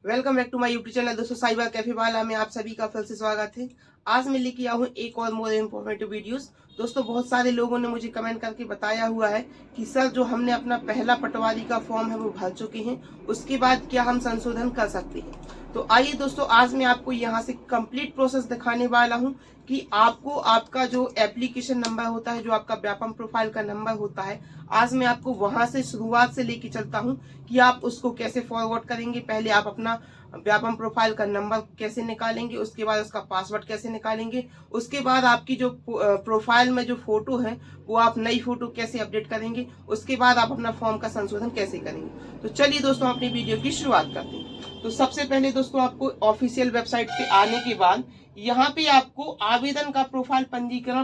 Welcome back to my YouTube channel. दोस्तों cyber cafe वाला में आप सभी का फिर से स्वागत है। आज मैं लेके आया हूँ एक और मोर इन्फॉर्मेटिव वीडियोस। दोस्तों बहुत सारे लोगों ने मुझे कमेंट करके बताया हुआ है कि सर जो हमने अपना पहला पटवारी का फॉर्म है वो भर चुके हैं, उसके बाद क्या हम संशोधन कर सकते हैं। तो आइए दोस्तों आज मैं आपको यहाँ से कंप्लीट प्रोसेस दिखाने वाला हूँ कि आपको आपका जो एप्लीकेशन नंबर होता है, जो आपका व्यापम प्रोफाइल का नंबर होता है, आज मैं आपको वहां से शुरुआत से लेके चलता हूँ कि आप उसको कैसे फॉरवर्ड करेंगे। पहले आप अपना व्यापम प्रोफाइल का नंबर कैसे निकालेंगे, उसके बाद उसका पासवर्ड कैसे निकालेंगे, उसके बाद आपकी जो प्रोफाइल में जो फोटो है वो आप नई फोटो कैसे अपडेट करेंगे, उसके बाद आप अपना फॉर्म का संशोधन कैसे करेंगे। तो चलिए दोस्तों अपनी वीडियो की शुरुआत करते हैं। तो सबसे पहले दोस्तों आपको ऑफिशियल वेबसाइट पे आने के बाद यहाँ पे आपको आवेदन का प्रोफाइल पंजीकरण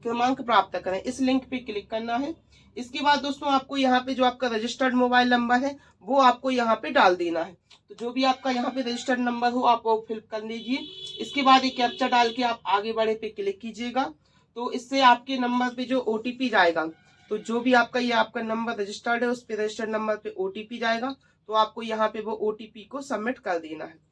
क्रमांक प्राप्त करें, इस लिंक पे क्लिक करना है। इसके बाद दोस्तों आपको यहाँ पे जो आपका रजिस्टर्ड मोबाइल नंबर है वो आपको यहाँ पे डाल देना है। तो जो भी आपका यहाँ पे रजिस्टर्ड नंबर हो आप वो फिल कर लीजिए। इसके बाद एक कैप्चा डाल के आप आगे बढ़े पे क्लिक कीजिएगा। तो इससे आपके नंबर पे जो ओटीपी जाएगा, तो जो भी आपका ये आपका नंबर रजिस्टर्ड है उस पे रजिस्टर्ड नंबर पे ओटीपी जाएगा, तो आपको यहाँ पे वो ओटीपी को सबमिट कर देना है।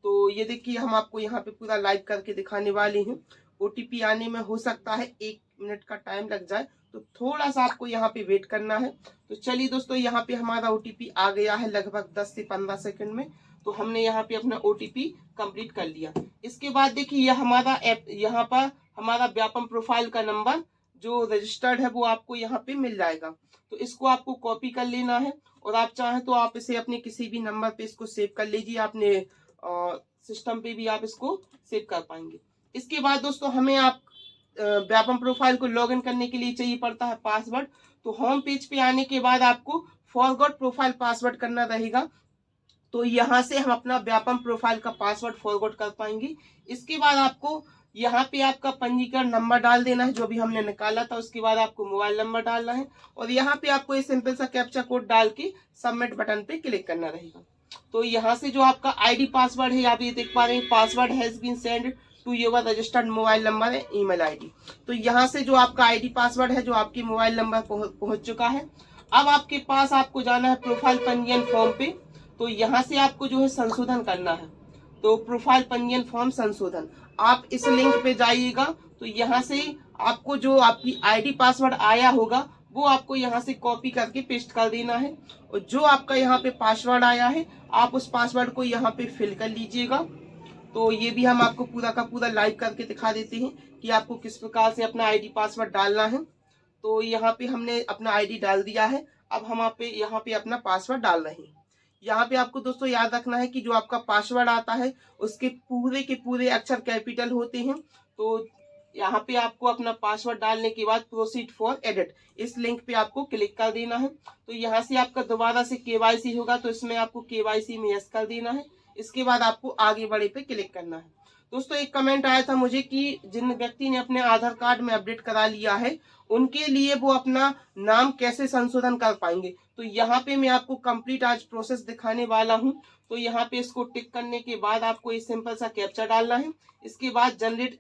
तो ये देखिए हम आपको यहाँ पे पूरा लाइव करके दिखाने वाले हैं। ओटीपी आने में हो सकता है 1 मिनट का टाइम लग जाए, तो थोड़ा सा आपको यहाँ पे वेट करना है। तो चलिए दोस्तों यहाँ पे हमारा ओटीपी आ गया है लगभग 10 से 15 सेकंड में। तो हमने यहाँ पे अपना ओटीपी कंप्लीट कर लिया। इसके बाद देखिए यह हमारा ऐप, यहाँ पर हमारा व्यापम प्रोफाइल का नंबर जो रजिस्टर्ड है वो आपको यहाँ पे मिल जाएगा। तो इसको आपको कॉपी कर लेना है और आप चाहें तो आप इसे अपने किसी भी नंबर पे इसको सेव कर लीजिए। आपने सिस्टम पे भी आप इसको सेव कर पाएंगे। इसके बाद दोस्तों हमें आप व्यापम प्रोफाइल को लॉगिन करने के लिए चाहिए पड़ता है पासवर्ड। तो होम पेज पे आने के बाद आपको फॉरगॉट प्रोफाइल पासवर्ड करना रहेगा। तो यहाँ से हम अपना व्यापम प्रोफाइल का पासवर्ड फॉरगॉट कर पाएंगे। इसके बाद आपको यहाँ पे आपका पंजीकरण नंबर डाल देना है जो भी हमने निकाला था। उसके बाद आपको मोबाइल नंबर डालना है और यहाँ पे आपको ये सिंपल सा कैप्चा कोड डाल के सबमिट बटन पे क्लिक करना रहेगा। तो यहाँ से जो आपका आईडी पासवर्ड है आप ये देख पा रहे हैं, password has been sent to your registered mobile number है ईमेल आईडी। तो यहाँ से जो आपका आईडी पासवर्ड है जो आपके मोबाइल नंबर पहुंच चुका है। अब आपके पास आपको जाना है प्रोफाइल पंजीयन फॉर्म पे। तो यहाँ से आपको जो है संशोधन करना है। तो प्रोफाइल पंजीयन फॉर्म संशोधन, आप इस लिंक पे जाइएगा। तो यहाँ से आपको जो आपकी आईडी पासवर्ड आया होगा वो आपको यहाँ से कॉपी करके पेस्ट कर देना है और जो आपका यहाँ पे पासवर्ड आया है आप उस पासवर्ड को यहाँ पे फिल कर लीजिएगा। तो ये भी हम आपको पूरा का पूरा लाइव करके दिखा देते हैं कि आपको किस प्रकार से अपना आईडी पासवर्ड डालना है। तो यहाँ पे हमने अपना आईडी डाल दिया है। अब हम यहाँ पे अपना पासवर्ड डाल रहे हैं। यहाँ पे आपको दोस्तों याद रखना है कि जो आपका पासवर्ड आता है उसके पूरे के पूरे अक्षर कैपिटल होते हैं। तो यहाँ पे आपको अपना पासवर्ड डालने के बाद प्रोसीड फॉर एडिट इस लिंक पे आपको क्लिक कर देना है। तो यहाँ से आपका दोबारा से केवाईसी होगा, तो इसमें आपको केवाईसी में यस कर देना है। इसके बाद आपको आगे बढ़े पे क्लिक करना है। दोस्तों एक कमेंट आया था मुझे कि जिन व्यक्ति ने अपने आधार कार्ड में अपडेट करा लिया है उनके लिए वो अपना नाम कैसे संशोधन कर पाएंगे। तो यहाँ पे मैं आपको कंप्लीट आज प्रोसेस दिखाने वाला हूँ। तो यहाँ पे इसको टिक करने के बाद आपको ये सिंपल सा कैप्चा डालना है। इसके बाद जनरेट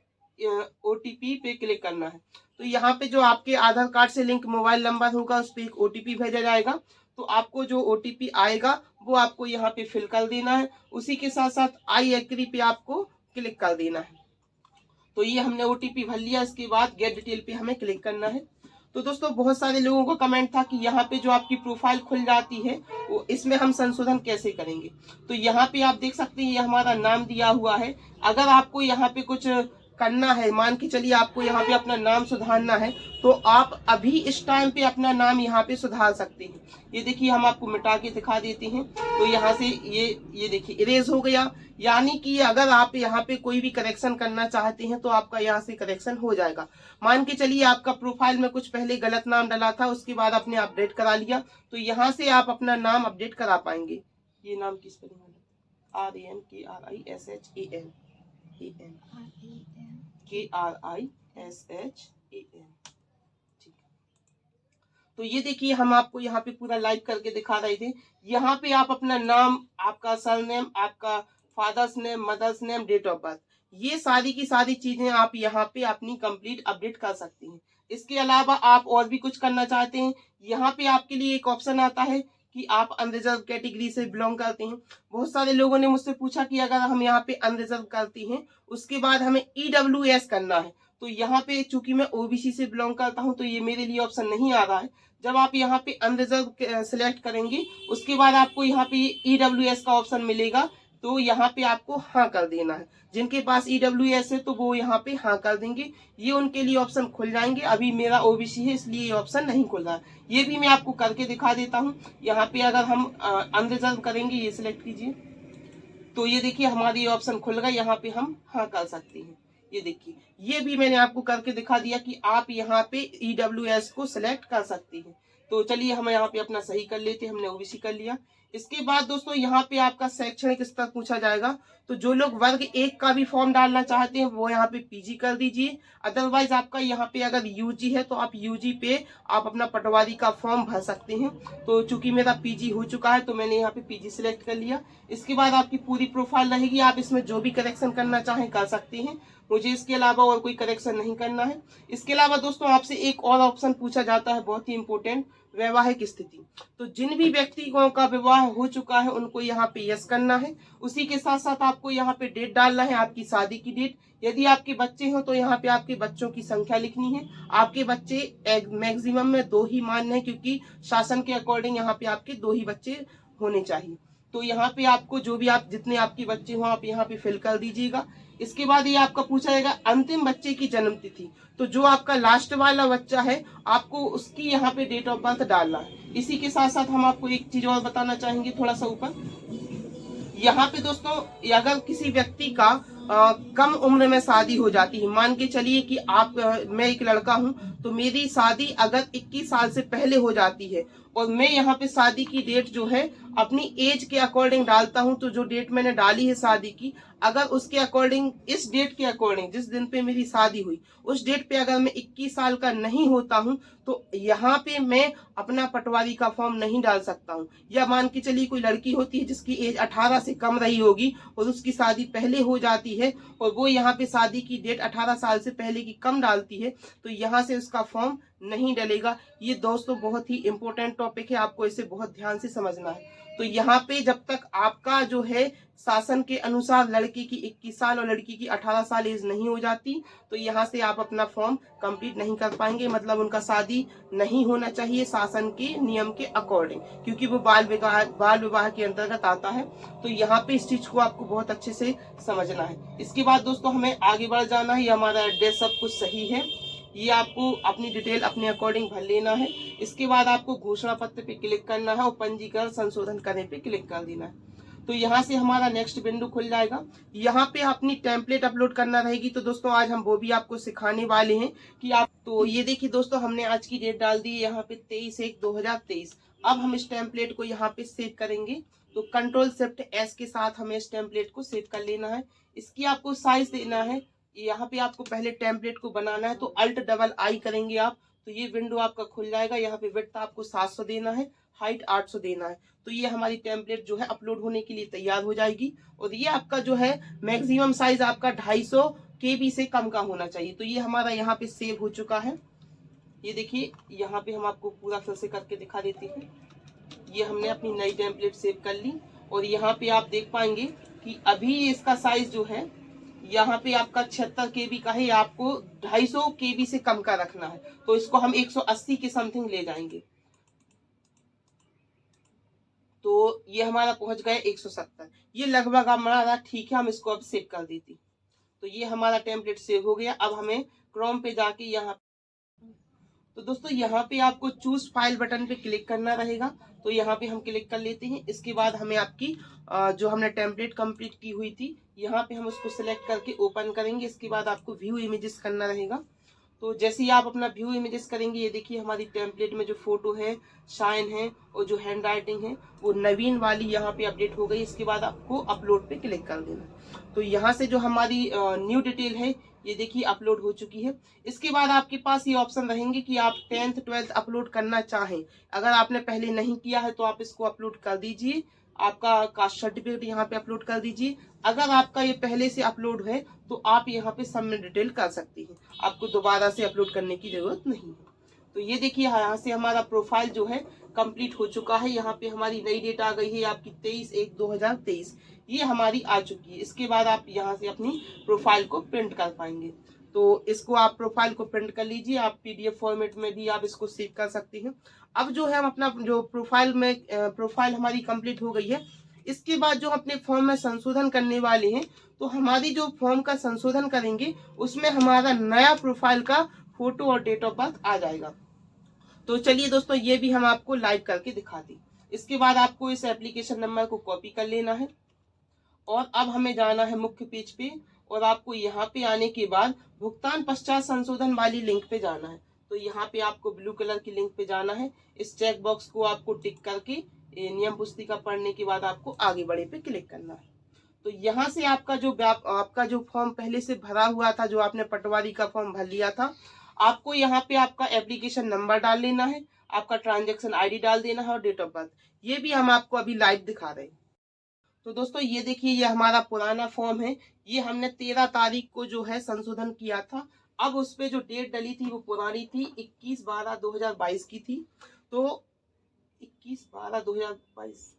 ओटीपी पे क्लिक करना है। तो यहाँ पे जो आपके आधार कार्ड से लिंक मोबाइल नंबर होगा उस पर एक ओटीपी भेजा जाएगा। तो आपको जो ओटीपी आएगा वो आपको यहाँ पे फिल कर देना है। उसी के साथ साथ आई एग्री पे आपको क्लिक कर देना है। तो ये हमने ओटीपी भर लिया। इसके बाद गेट डिटेल पे हमें क्लिक करना है। तो दोस्तों बहुत सारे लोगों को कमेंट था कि यहाँ पे जो आपकी प्रोफाइल खुल जाती है वो इसमें हम संशोधन कैसे करेंगे। तो यहाँ पे आप देख सकते हैं ये हमारा नाम दिया हुआ है। अगर आपको यहाँ पे कुछ करना है, मान के चलिए आपको यहाँ पे अपना नाम सुधारना है, तो आप अभी इस टाइम पे अपना नाम यहाँ पे सुधार सकते हैं। ये देखिए हम आपको मिटा के दिखा देते हैं। तो यहाँ से ये देखिए इरेज हो गया। यानी कि अगर आप यहाँ पे कोई भी करेक्शन करना चाहते हैं तो आपका यहाँ से करेक्शन हो जाएगा। मान के चलिए आपका प्रोफाइल में कुछ पहले गलत नाम डाला था, उसके बाद आपने अपडेट करा लिया, तो यहाँ से आप अपना नाम अपडेट करा पाएंगे। ये नाम की स्पेलिंग है RANKRISHAN KRISHAN। ठीक। तो ये देखिए हम आपको यहाँ पे पूरा लाइव करके दिखा रहे थे। यहाँ पे आप अपना नाम, आपका सरनेम, आपका father's name, mother's name, date of birth, ये सारी की सारी चीजें आप यहाँ पे अपनी कंप्लीट अपडेट कर सकते हैं। इसके अलावा आप और भी कुछ करना चाहते हैं, यहाँ पे आपके लिए एक ऑप्शन आता है कि आप अनरिजर्व कैटेगरी से बिलोंग करते हैं। बहुत सारे लोगों ने मुझसे पूछा कि अगर हम यहाँ पे अनरिजर्व करते हैं उसके बाद हमें EWS करना है, तो यहाँ पे चूंकि मैं OBC से बिलोंग करता हूँ तो ये मेरे लिए ऑप्शन नहीं आ रहा है। जब आप यहाँ पे अनरिजर्व सिलेक्ट करेंगे उसके बाद आपको यहाँ पे EWS का ऑप्शन मिलेगा, तो यहाँ पे आपको हाँ कर देना है। जिनके पास EWS है तो वो यहाँ पे हाँ कर देंगे, ये उनके लिए ऑप्शन खुल जाएंगे। अभी मेरा OBC है इसलिए ये ऑप्शन नहीं खुल रहा है। ये भी मैं आपको करके दिखा देता हूँ। यहाँ पे अगर हम अनरिजर्व करेंगे, ये सिलेक्ट कीजिए, तो ये देखिए हमारी ऑप्शन खुल गया, यहाँ पे हम हाँ कर सकते हैं। ये देखिए ये भी मैंने आपको करके दिखा दिया कि आप यहाँ पे EWS को सिलेक्ट कर सकते हैं। तो चलिए हम यहाँ पे अपना सही कर लेते हैं, हमने OBC कर लिया। इसके बाद दोस्तों यहाँ पे आपका शैक्षणिक स्तर पूछा जाएगा, तो जो लोग वर्ग 1 का भी फॉर्म डालना चाहते हैं वो यहाँ पे PG कर दीजिए। अदरवाइज आपका यहाँ पे अगर UG है तो आप UG पे आप अपना पटवारी का फॉर्म भर सकते हैं। तो चूंकि मेरा PG हो चुका है तो मैंने यहाँ पे PG सिलेक्ट कर लिया। इसके बाद आपकी पूरी प्रोफाइल रहेगी, आप इसमें जो भी करेक्शन करना चाहें कर सकते हैं। मुझे इसके अलावा और कोई करेक्शन नहीं करना है। इसके अलावा दोस्तों आपसे एक और ऑप्शन पूछा जाता है, बहुत ही इंपॉर्टेंट, वैवाहिक स्थिति। तो जिन भी व्यक्तियों का विवाह हो चुका है उनको यहाँ पे यस करना है। उसी के साथ साथ आपको यहाँ पे डेट डालना है, आपकी शादी की डेट। यदि आपके बच्चे हो तो यहाँ पे आपके बच्चों की संख्या लिखनी है। आपके बच्चे मैक्सिमम में 2 ही मान्य है, क्योंकि शासन के अकॉर्डिंग यहाँ पे आपके 2 ही बच्चे होने चाहिए। तो यहाँ पे आपको जो भी आप जितने आपके बच्चे हो आप यहाँ पे फिल कर दीजिएगा। इसके बाद ये आपका पूछा जाएगा अंतिम बच्चे की जन्म तिथि। तो जो आपका लास्ट वाला बच्चा है आपको उसकी यहाँ पे डेट ऑफ बर्थ डालना है। इसी के साथ साथ हम आपको एक चीज और बताना चाहेंगे, थोड़ा सा ऊपर यहाँ पे दोस्तों, अगर किसी व्यक्ति का कम उम्र में शादी हो जाती है, मान के चलिए कि मैं एक लड़का हूं तो मेरी शादी अगर 21 साल से पहले हो जाती है और मैं यहाँ पे शादी की डेट जो है अपनी एज के अकॉर्डिंग डालता हूं, तो जो डेट मैंने डाली है शादी की, अगर उसके अकॉर्डिंग, इस डेट के अकॉर्डिंग जिस दिन पे मेरी शादी हुई उस डेट पे अगर मैं 21 साल का नहीं होता हूं तो यहाँ पे मैं अपना पटवारी का फॉर्म नहीं डाल सकता हूँ। या मान के चलिए कोई लड़की होती है जिसकी एज 18 से कम रही होगी और उसकी शादी पहले हो जाती है और वो यहाँ पे शादी की डेट 18 साल से पहले की कम डालती है, तो यहाँ से उसका फॉर्म नहीं डलेगा। ये दोस्तों बहुत ही इंपॉर्टेंट टॉपिक है, आपको इसे बहुत ध्यान से समझना है। तो यहाँ पे जब तक आपका जो है शासन के अनुसार लड़के की 21 साल और लड़की की 18 साल एज नहीं हो जाती तो यहाँ से आप अपना फॉर्म कंप्लीट नहीं कर पाएंगे, मतलब उनका शादी नहीं होना चाहिए शासन के नियम के अकॉर्डिंग, क्योंकि वो बाल विवाह के अंतर्गत आता है। तो यहाँ पे इस चीज को आपको बहुत अच्छे से समझना है। इसके बाद दोस्तों हमें आगे बढ़ जाना है। ये हमारा एड्रेस सब कुछ सही है, ये आपको अपनी डिटेल अपने अकॉर्डिंग भर लेना है। इसके बाद आपको घोषणा पत्र पे क्लिक करना है और पंजीकरण संशोधन करने पे क्लिक कर देना है। तो यहाँ से हमारा नेक्स्ट विंडो खुल जाएगा। यहाँ पे अपनी टेम्पलेट अपलोड करना रहेगी। तो दोस्तों आज हम वो भी आपको सिखाने वाले हैं कि आप, तो ये देखिए दोस्तों हमने आज की डेट डाल दी है यहाँ पे 23/1/2023। अब हम इस टेम्पलेट को यहाँ पे सेव करेंगे। तो Ctrl+Shift+S के साथ हमें इस टेम्पलेट को सेव कर लेना है। इसकी आपको साइज देना है, यहाँ पे आपको पहले टेम्पलेट को बनाना है तो Alt+I करेंगे आप, तो ये विंडो आपका खुल जाएगा। यहाँ पे विड्थ आपको 700 देना है, हाइट 800 देना है। तो ये हमारी टेम्पलेट जो है अपलोड होने के लिए तैयार हो जाएगी। और ये आपका जो है मैक्सिमम साइज आपका 250 KB से कम का होना चाहिए। तो ये हमारा यहाँ पे सेव हो चुका है। ये देखिए यहाँ पे हम आपको पूरा फिर से करके दिखा देते हैं। ये हमने अपनी नई टेम्पलेट सेव कर ली और यहाँ पे आप देख पाएंगे कि अभी इसका साइज जो है यहाँ पे आपका 76 KB का है, आपको 250 KB से कम का रखना है। तो इसको हम 180 के समथिंग ले जाएंगे। तो ये हमारा पहुंच गया 170, ये लगभग हमारा ठीक है। हम इसको अब सेव कर देती। तो ये हमारा टेम्पलेट सेव हो गया। अब हमें क्रोम पे जाके यहाँ, तो दोस्तों यहाँ पे आपको चूज फाइल बटन पे क्लिक करना रहेगा। तो यहाँ पे हम क्लिक कर लेते हैं। इसके बाद हमें आपकी जो हमने टेम्पलेट कंप्लीट की हुई थी यहाँ पे हम उसको सिलेक्ट करके ओपन करेंगे। इसके बाद आपको व्यू इमेजेस करना रहेगा। तो जैसे ही आप अपना व्यू इमेजेस करेंगे, ये देखिए हमारी टेम्पलेट में जो फोटो है, शाइन है और जो हैंड राइटिंग है वो नवीन वाली यहाँ पे अपडेट हो गई। इसके बाद आपको अपलोड पे क्लिक कर देना। तो यहाँ से जो हमारी न्यू डिटेल है ये देखिए अपलोड हो चुकी है। इसके बाद आपके पास ये ऑप्शन रहेंगे कि आप 10th 12th अपलोड करना चाहें। अगर आपने पहले नहीं किया है तो आप इसको अपलोड कर दीजिए। आपका कास्ट सर्टिफिकेट यहाँ पे अपलोड कर दीजिए। अगर आपका ये पहले से अपलोड है तो आप यहाँ पे सबमिट डिटेल कर सकती हैं, आपको दोबारा से अपलोड करने की जरूरत नहीं है। तो ये देखिए यहाँ से हमारा प्रोफाइल जो है कंप्लीट हो चुका है। यहाँ पे हमारी नई डेट आ गई है आपकी 23/1/2023, ये हमारी आ चुकी है। इसके बाद आप यहाँ से अपनी प्रोफाइल को प्रिंट कर पाएंगे। तो इसको आप प्रोफाइल को प्रिंट कर लीजिए, आप PDF फॉर्मेट में भी आप इसको सेव कर सकते हैं। अब जो है हम अपना जो प्रोफाइल हमारी कंप्लीट हो गई है, इसके बाद जो अपने फॉर्म में संशोधन करने वाले हैं, तो हमारी जो फॉर्म का संशोधन करेंगे उसमें हमारा नया प्रोफाइल का फोटो और डेट ऑफ बर्थ आ जाएगा। तो चलिए दोस्तों, ये भी हम आपको लाइव करके दिखाते हैं। इसके बाद आपको इस एप्लीकेशन नंबर को कॉपी कर लेना है और अब हमें जाना है मुख्य पेज पे, और आपको यहाँ पे आने के बाद भुगतान पश्चात संशोधन वाली लिंक पे जाना है। तो यहाँ पे आपको ब्लू कलर की लिंक पे जाना है। इस चेक बॉक्स को आपको टिक करके नियम पुस्तिका पढ़ने के बाद आपको आगे बढ़े पे क्लिक करना है। तो यहाँ से आपका जो फॉर्म पहले से भरा हुआ था, जो आपने पटवारी का फॉर्म भर लिया था, आपको यहाँ पे आपका एप्लीकेशन नंबर डाल लेना है, आपका ट्रांजैक्शन ID डाल देना है और डेट ऑफ बर्थ। ये भी हम आपको अभी लाइव दिखा रहे हैं। तो दोस्तों ये देखिए, ये हमारा पुराना फॉर्म है। ये हमने 13 तारीख को जो है संशोधन किया था। अब उस पे जो डेट डली थी वो पुरानी थी, 21/12/2022 की थी। तो 21/12/2022।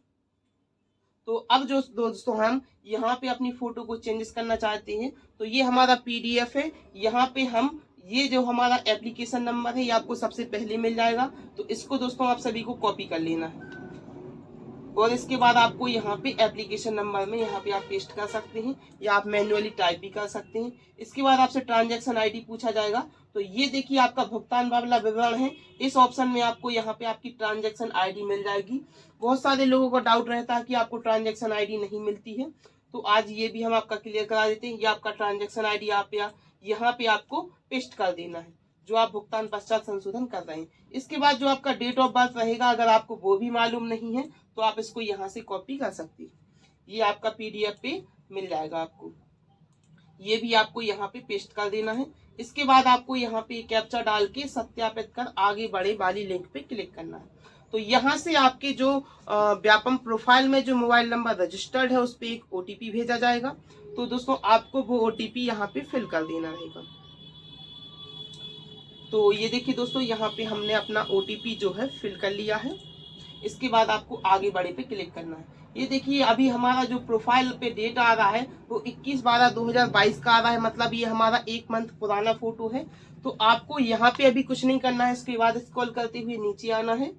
तो अब जो दोस्तों हम यहाँ पे अपनी फोटो को चेंजेस करना चाहते हैं, तो ये हमारा PDF है। यहाँ पे हम ये जो हमारा एप्लीकेशन नंबर है ये आपको सबसे पहले मिल जाएगा। तो इसको दोस्तों आप सभी को कॉपी कर लेना है और इसके बाद आपको यहाँ पे एप्लीकेशन नंबर में यहाँ पे आप पेस्ट कर सकते हैं या आप मैन्युअली टाइप भी कर सकते हैं। इसके बाद आपसे ट्रांजैक्शन ID पूछा जाएगा। तो ये देखिए आपका भुगतान वाला विवरण है। इस ऑप्शन में आपको यहाँ पे आपकी ट्रांजैक्शन ID मिल जाएगी। बहुत सारे लोगों का डाउट रहता है कि आपको ट्रांजैक्शन ID नहीं मिलती है, तो आज ये भी हम आपका क्लियर करा देते हैं। ये आपका ट्रांजैक्शन ID आप यहाँ पे आपको पेस्ट कर देना है, जो आप भुगतान पश्चात संशोधन कर रहे हैं। इसके बाद जो आपका डेट ऑफ बर्थ रहेगा, अगर आपको वो भी मालूम नहीं है तो आप इसको यहाँ से कॉपी कर सकते हैं। ये आपका PDF पे मिल जाएगा आपको, ये भी आपको यहाँ पे पेस्ट कर देना है। इसके बाद आपको यहाँ पे कैप्चा डाल के सत्यापित कर आगे बढ़े वाली लिंक पे क्लिक करना है। तो यहाँ से आपके जो व्यापम प्रोफाइल में जो मोबाइल नंबर रजिस्टर्ड है उस पर एक OTP भेजा जाएगा। तो दोस्तों आपको वो OTP यहाँ पे फिल कर देना रहेगा। तो ये देखिए दोस्तों, यहाँ पे हमने अपना OTP जो है फिल कर लिया है। इसके बाद आपको आगे बढ़े पे क्लिक करना है। ये देखिए अभी हमारा जो प्रोफाइल पे डेट आ रहा है वो 21/12/2022 का आ रहा है, मतलब ये हमारा 1 मंथ पुराना फोटो है। तो आपको यहाँ पे अभी कुछ नहीं करना है। इसके बाद स्क्रॉल करते हुए नीचे आना है।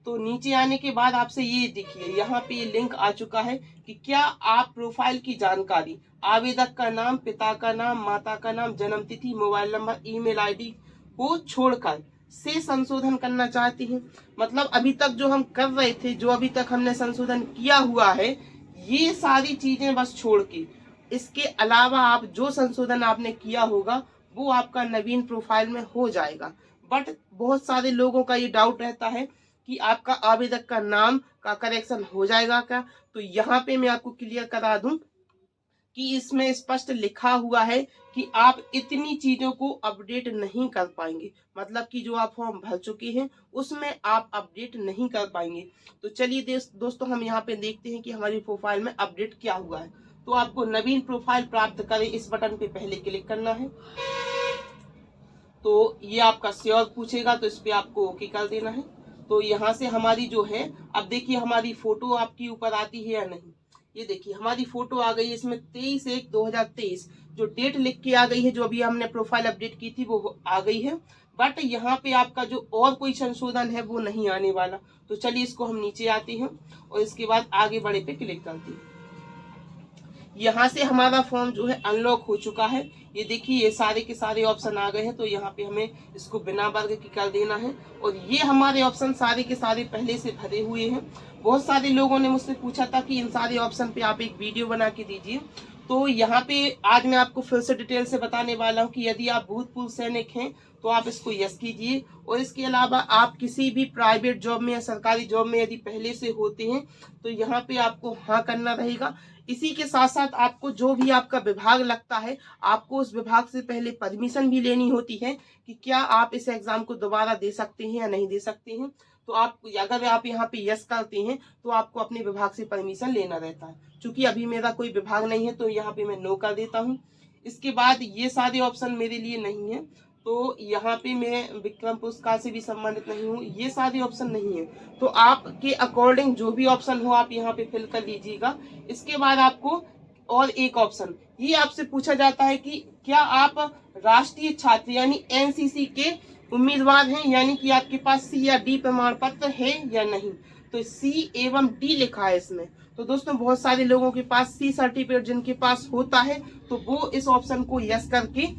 तो नीचे आने के बाद आपसे ये देखिए यहाँ पे लिंक आ चुका है कि क्या आप प्रोफाइल की जानकारी, आवेदक का नाम, पिता का नाम, माता का नाम, जन्म तिथि, मोबाइल नंबर, ईमेल ID को छोड़कर से संशोधन करना चाहती हैं। मतलब अभी तक जो हम कर रहे थे, जो अभी तक हमने संशोधन किया हुआ है, ये सारी चीजें बस छोड़ के इसके अलावा आप जो संशोधन आपने किया होगा वो आपका नवीन प्रोफाइल में हो जाएगा। बट बहुत सारे लोगों का ये डाउट रहता है कि आपका आवेदक का नाम का करेक्शन हो जाएगा क्या। तो यहाँ पे मैं आपको क्लियर करा दूं कि इसमें स्पष्ट लिखा हुआ है कि आप इतनी चीजों को अपडेट नहीं कर पाएंगे, मतलब कि जो आप फॉर्म भर चुके हैं उसमें आप अपडेट नहीं कर पाएंगे। तो चलिए दोस्तों हम यहाँ पे देखते हैं कि हमारी प्रोफाइल में अपडेट क्या हुआ है। तो आपको नवीन प्रोफाइल प्राप्त करें इस बटन पे पहले क्लिक करना है। तो ये आपका श्योर पूछेगा, तो इस पे आपको ओके कर देना है। तो यहाँ से हमारी जो है, अब देखिए हमारी फोटो आपकी ऊपर आती है या नहीं। ये देखिए हमारी फोटो आ गई है, इसमें 23/1/2023 जो डेट लिख के आ गई है, जो अभी हमने प्रोफाइल अपडेट की थी वो आ गई है। बट यहाँ पे आपका जो और कोई संशोधन है वो नहीं आने वाला। तो चलिए इसको हम नीचे आते हैं और इसके बाद आगे बढ़े पे क्लिक करते हैं। यहाँ से हमारा फॉर्म जो है अनलॉक हो चुका है। ये देखिए ये सारे के सारे ऑप्शन आ गए हैं। तो यहाँ पे हमें इसको बिना वर्ग के कर देना है और ये हमारे ऑप्शन सारे के सारे पहले से भरे हुए हैं। बहुत सारे लोगों ने मुझसे पूछा था कि इन सारे ऑप्शन पे आप एक वीडियो बना के दीजिए। तो यहाँ पे आज मैं आपको फिर से डिटेल से बताने वाला हूँ कि यदि आप भूतपूर्व सैनिक हैं तो आप इसको यस कीजिए, और इसके अलावा आप किसी भी प्राइवेट जॉब में या सरकारी जॉब में यदि पहले से होते हैं तो यहाँ पे आपको हाँ करना रहेगा। इसी के साथ साथ आपको जो भी आपका विभाग लगता है, आपको उस विभाग से पहले परमिशन भी लेनी होती है कि क्या आप इस एग्जाम को दोबारा दे सकते हैं या नहीं दे सकते हैं। तो आप अगर आप यहाँ पे यस करते हैं तो आपको अपने विभाग से परमिशन लेना रहता है। चूंकि अभी मेरा कोई विभाग नहीं है तो यहाँ पे मैं नो कर देता हूँ। इसके बाद ये सारे ऑप्शन मेरे लिए नहीं है, तो यहाँ पे मैं विक्रम पुरस्कार से भी संबंधित नहीं हूँ, ये सारे ऑप्शन नहीं है। तो आपके अकॉर्डिंग जो भी ऑप्शन हो आप यहाँ पे फिल कर लीजिएगा। इसके बाद आपको और एक ऑप्शन ये आपसे पूछा जाता है कि क्या आप राष्ट्रीय छात्र यानी एनसीसी के उम्मीदवार हैं, यानी कि आपके पास सी या डी प्रमाण पत्र है या नहीं। तो सी एवं डी लिखा है इसमें। तो दोस्तों बहुत सारे लोगों के पास सी सर्टिफिकेट जिनके पास होता है तो वो इस ऑप्शन को यस करके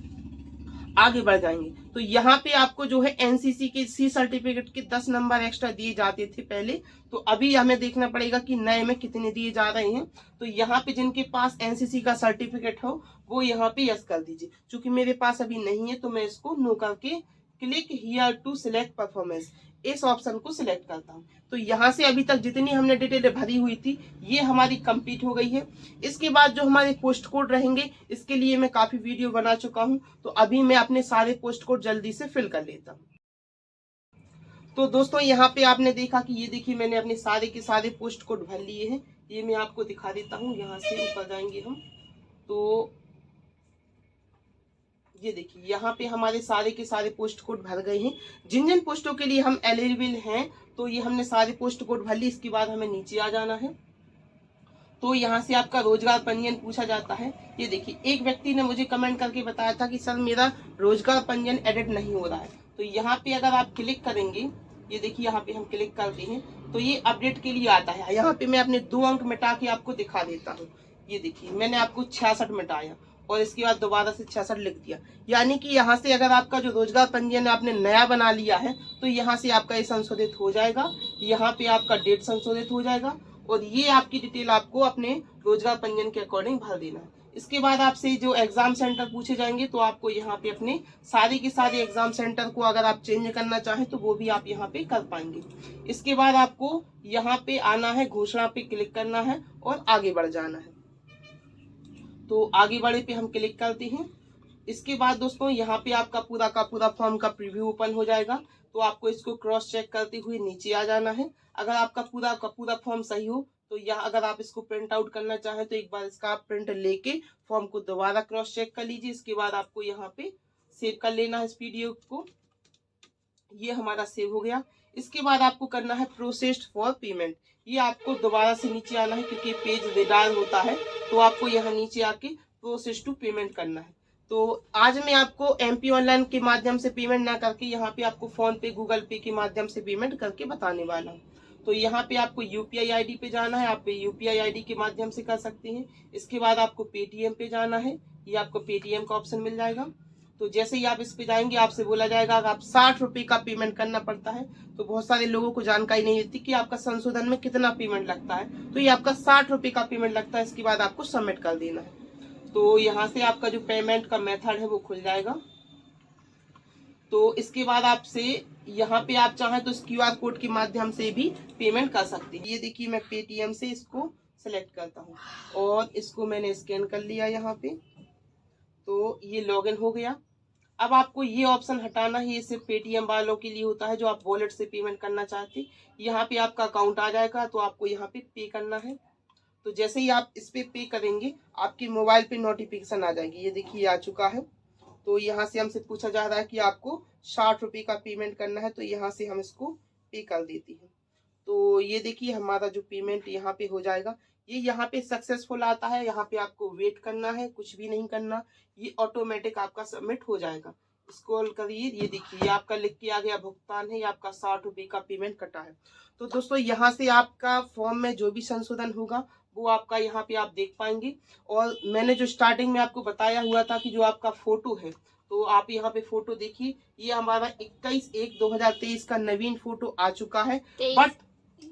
आगे बढ़ जाएंगे। तो यहाँ पे आपको जो है एनसीसी के सी सर्टिफिकेट के 10 नंबर एक्स्ट्रा दिए जाते थे पहले, तो अभी हमें देखना पड़ेगा कि नए में कितने दिए जा रहे हैं। तो यहाँ पे जिनके पास एनसीसी का सर्टिफिकेट हो वो यहाँ पे यस कर दीजिए। क्योंकि मेरे पास अभी नहीं है तो मैं इसको नो करके click here to select performance इस ऑप्शन को सिलेक्ट करता हूँ। तो यहाँ से अभी तक जितनी हमने डिटेल भरी हुई थी ये हमारी कंप्लीट हो गई है। इसके बाद जो हमारे पोस्ट कोड रहेंगे इसके लिए मैं काफी वीडियो बना चुका हूँ, तो अभी मैं अपने सारे पोस्ट कोड जल्दी से फिल कर लेता हूँ। तो दोस्तों यहाँ पे आपने देखा कि ये देखिए मैंने अपने सारे के सारे पोस्ट कोड भर लिए हैं। ये मैं आपको दिखा देता हूँ। यहाँ से ऊपर जाएंगे हम तो ये देखिए यहाँ पे हमारे सारे के सारे पोस्ट कोड भर गए हैं। जिन जिन पोस्टों के लिए हम एलिजिबल हैं तो ये हमने सारे पोस्ट कोड भर ली। इसके बाद हमें नीचे आ जाना है। तो यहाँ से आपका रोजगार पंजीयन पूछा जाता है। ये देखिए एक व्यक्ति ने मुझे कमेंट करके बताया था कि सर मेरा रोजगार पंजीयन एडिट नहीं हो रहा है। तो यहाँ पे अगर आप क्लिक करेंगे, ये देखिए यहाँ पे हम क्लिक करते हैं तो ये अपडेट के लिए आता है। यहाँ पे मैं अपने 2 अंक मिटा के आपको दिखा देता हूँ। ये देखिए मैंने आपको 66 मिटाया और इसके बाद दोबारा से 66 लिख दिया। यानी कि यहाँ से अगर आपका जो रोजगार पंजीयन आपने नया बना लिया है तो यहाँ से आपका ये संशोधित हो जाएगा। यहाँ पे आपका डेट संशोधित हो जाएगा और ये आपकी डिटेल आपको अपने रोजगार पंजीयन के अकॉर्डिंग भर देना है। इसके बाद आपसे जो एग्जाम सेंटर पूछे जाएंगे तो आपको यहाँ पे अपने सारे के सारे एग्जाम सेंटर को अगर आप चेंज करना चाहें तो वो भी आप यहाँ पे कर पाएंगे। इसके बाद आपको यहाँ पे आना है, घोषणा पे क्लिक करना है और आगे बढ़ जाना है। तो आगे बढ़े पे हम क्लिक करते हैं। इसके बाद दोस्तों यहाँ पे आपका पूरा का पूरा फॉर्म का प्रीव्यू ओपन हो जाएगा। तो आपको इसको क्रॉस चेक करते हुए नीचे आ जाना है। अगर आपका पूरा का पूरा फॉर्म सही हो तो यहाँ अगर आप इसको प्रिंट आउट करना चाहें तो एक बार इसका आप प्रिंट लेके फॉर्म को दोबारा क्रॉस चेक कर लीजिए। इसके बाद आपको यहाँ पे सेव कर लेना है इस पीडीएफ को। ये हमारा सेव हो गया। इसके बाद आपको करना है प्रोसेस्ड फॉर पेमेंट। ये आपको दोबारा से नीचे आना है क्योंकि पेज रिडायल होता है तो आपको यहाँ नीचे आके प्रोसेस टू पेमेंट करना है। तो आज मैं आपको एमपी ऑनलाइन के माध्यम से पेमेंट ना करके यहाँ पे आपको फोन पे गूगल पे के माध्यम से पेमेंट करके बताने वाला हूँ। तो यहाँ पे आपको यूपीआई आईडी पे जाना है। आप यूपीआई आईडी के माध्यम से कर सकते हैं। इसके बाद आपको पेटीएम पे जाना है। ये आपको पेटीएम का ऑप्शन मिल जाएगा। तो जैसे ही आप इस पे जाएंगे आपसे बोला जाएगा अगर आप 60 रुपए का पेमेंट करना पड़ता है। तो बहुत सारे लोगों को जानकारी नहीं होती कि आपका संशोधन में कितना पेमेंट लगता है। तो ये आपका 60 रुपए का पेमेंट लगता है। इसके बाद आपको सबमिट कर देना है। तो यहाँ से आपका जो पेमेंट का मेथड है वो खुल जाएगा। तो इसके बाद आपसे यहाँ पे आप चाहें तो क्यूआर कोड के माध्यम से भी पेमेंट कर सकते हैं। ये देखिए मैं पेटीएम से इसको सेलेक्ट करता हूँ और इसको मैंने स्कैन कर लिया यहाँ पे। तो ये लॉगिन हो गया। अब आपको ये ऑप्शन हटाना है। ये सिर्फ पेटीएम वालों के लिए होता है जो आप वॉलेट से पेमेंट करना चाहते हैं। यहाँ पे आपका अकाउंट आ जाएगा तो आपको यहाँ पे पे करना है। तो जैसे ही आप इस पे पे करेंगे आपके मोबाइल पे नोटिफिकेशन आ जाएगी। ये देखिए आ चुका है। तो यहाँ से हमसे पूछा जा रहा है कि आपको 60 रुपए का पेमेंट करना है। तो यहाँ से हम इसको पे कर देते हैं। तो ये देखिए हमारा जो पेमेंट यहाँ पे हो जाएगा। ये यहाँ पे सक्सेसफुल आता है। यहाँ पे आपको वेट करना है, कुछ भी नहीं करना। ये ऑटोमेटिक आपका सबमिट हो जाएगा। स्क्रॉल करिए, ये देखिए ये आपका लिख के आ गया भुगतान है। ये आपका 60 रुपए का पेमेंट कटा है। तो दोस्तों यहाँ से आपका फॉर्म में जो भी संशोधन होगा वो आपका यहाँ पे आप देख पाएंगे। और मैंने जो स्टार्टिंग में आपको बताया हुआ था कि जो आपका फोटो है तो आप यहाँ पे फोटो देखिए। ये हमारा 21/1/2023 का नवीन फोटो आ चुका है। बट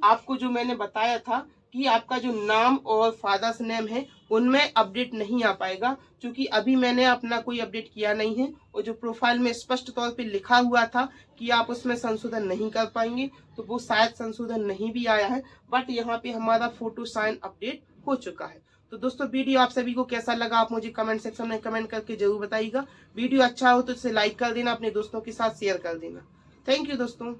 आपको जो मैंने बताया था कि आपका जो नाम और फादर्स नेम है उनमें अपडेट नहीं आ पाएगा क्योंकि अभी मैंने अपना कोई अपडेट किया नहीं है। और जो प्रोफाइल में स्पष्ट तौर पे लिखा हुआ था कि आप उसमें संशोधन नहीं कर पाएंगे तो वो शायद संशोधन नहीं भी आया है। बट यहाँ पे हमारा फोटो साइन अपडेट हो चुका है। तो दोस्तों वीडियो आप सभी को कैसा लगा आप मुझे कमेंट सेक्शन में कमेंट करके जरूर बताइएगा। वीडियो अच्छा हो तो इसे लाइक कर देना, अपने दोस्तों के साथ शेयर कर देना। थैंक यू दोस्तों।